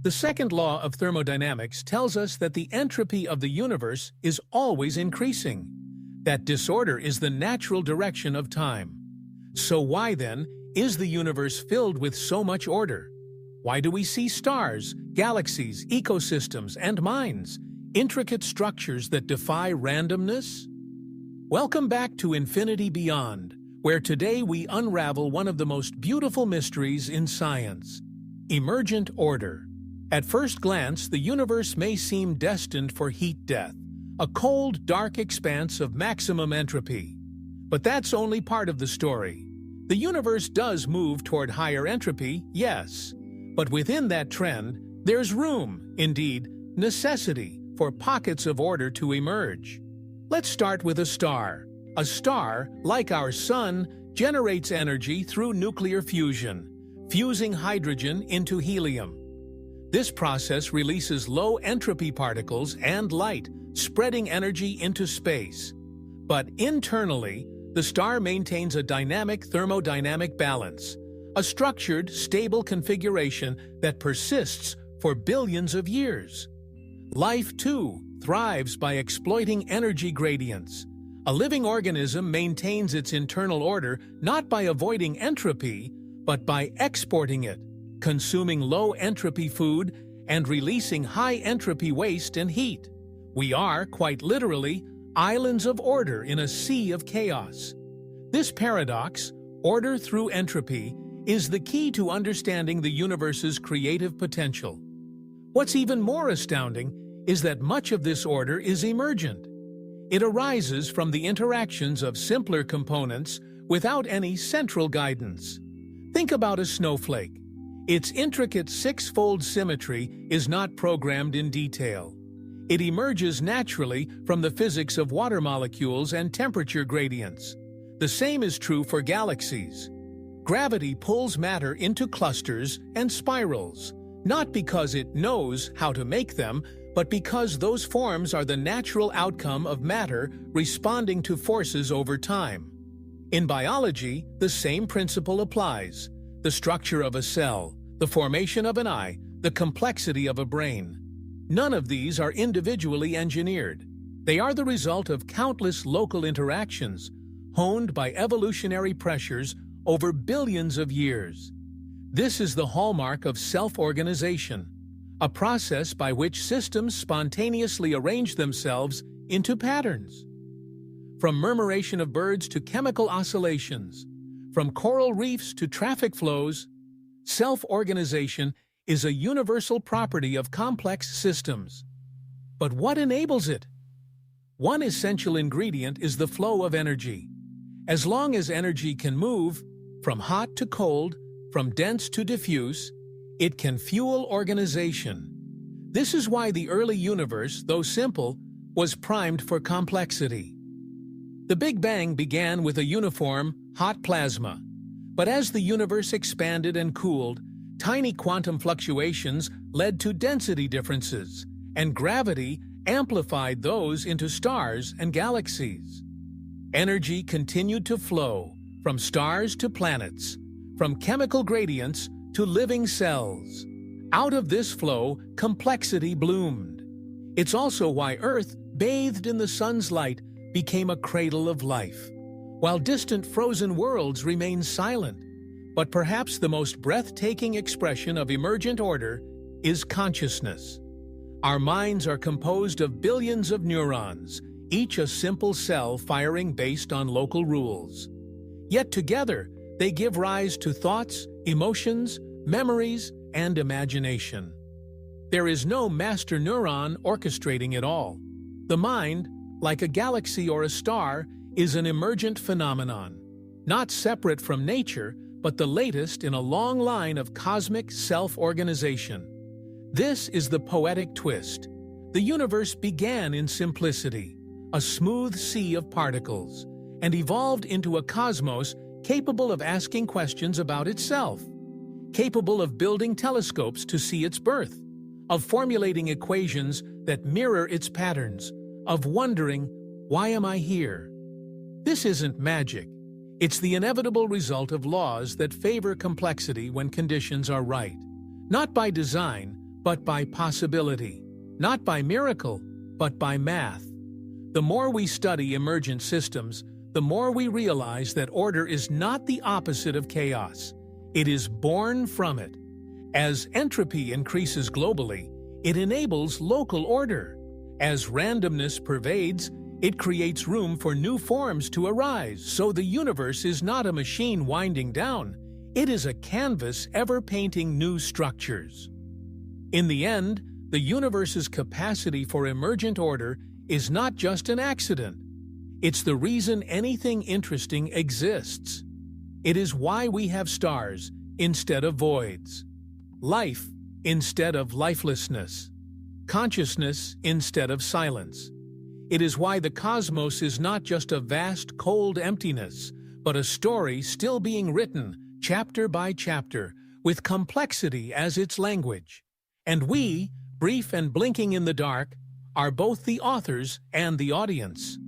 The second law of thermodynamics tells us that the entropy of the universe is always increasing. That disorder is the natural direction of time. So why, then, is the universe filled with so much order? Why do we see stars, galaxies, ecosystems, and minds, intricate structures that defy randomness? Welcome back to Infinity Beyond, where today we unravel one of the most beautiful mysteries in science: emergent order. At first glance, the universe may seem destined for heat death, a cold, dark expanse of maximum entropy. But that's only part of the story. The universe does move toward higher entropy, yes, but within that trend, there's room, indeed, necessity, for pockets of order to emerge. Let's start with a star. A star, like our Sun, generates energy through nuclear fusion, fusing hydrogen into helium. This process releases low-entropy particles and light, spreading energy into space. But internally, the star maintains a dynamic thermodynamic balance, a structured, stable configuration that persists for billions of years. Life, too, thrives by exploiting energy gradients. A living organism maintains its internal order not by avoiding entropy, but by exporting it, consuming low-entropy food and releasing high-entropy waste and heat. We are, quite literally, islands of order in a sea of chaos. This paradox, order through entropy, is the key to understanding the universe's creative potential. What's even more astounding is that much of this order is emergent. It arises from the interactions of simpler components without any central guidance. Think about a snowflake. Its intricate six-fold symmetry is not programmed in detail. It emerges naturally from the physics of water molecules and temperature gradients. The same is true for galaxies. Gravity pulls matter into clusters and spirals, not because it knows how to make them, but because those forms are the natural outcome of matter responding to forces over time. In biology, the same principle applies. The structure of a cell, the formation of an eye, the complexity of a brain. None of these are individually engineered. They are the result of countless local interactions, honed by evolutionary pressures over billions of years. This is the hallmark of self-organization, a process by which systems spontaneously arrange themselves into patterns. From murmuration of birds to chemical oscillations, from coral reefs to traffic flows, self-organization is a universal property of complex systems. But what enables it? One essential ingredient is the flow of energy. As long as energy can move, from hot to cold, from dense to diffuse, it can fuel organization. This is why the early universe, though simple, was primed for complexity. The Big Bang began with a uniform, hot plasma. But as the universe expanded and cooled, tiny quantum fluctuations led to density differences, and gravity amplified those into stars and galaxies. Energy continued to flow, from stars to planets, from chemical gradients to living cells. Out of this flow, complexity bloomed. It's also why Earth, bathed in the sun's light, became a cradle of life, while distant frozen worlds remain silent. But perhaps the most breathtaking expression of emergent order is consciousness. Our minds are composed of billions of neurons, each a simple cell firing based on local rules. Yet together, they give rise to thoughts, emotions, memories, and imagination. There is no master neuron orchestrating it all. The mind, like a galaxy or a star, is an emergent phenomenon, not separate from nature, but the latest in a long line of cosmic self-organization. This is the poetic twist. The universe began in simplicity, a smooth sea of particles, and evolved into a cosmos capable of asking questions about itself, capable of building telescopes to see its birth, of formulating equations that mirror its patterns, of wondering, why am I here? This isn't magic. It's the inevitable result of laws that favor complexity when conditions are right. Not by design, but by possibility. Not by miracle, but by math. The more we study emergent systems, the more we realize that order is not the opposite of chaos. It is born from it. As entropy increases globally, it enables local order. As randomness pervades, it creates room for new forms to arise, so the universe is not a machine winding down. It is a canvas ever painting new structures. In the end, the universe's capacity for emergent order is not just an accident. It's the reason anything interesting exists. It is why we have stars instead of voids, life instead of lifelessness, consciousness instead of silence. It is why the cosmos is not just a vast, cold emptiness, but a story still being written, chapter by chapter, with complexity as its language. And we, brief and blinking in the dark, are both the authors and the audience.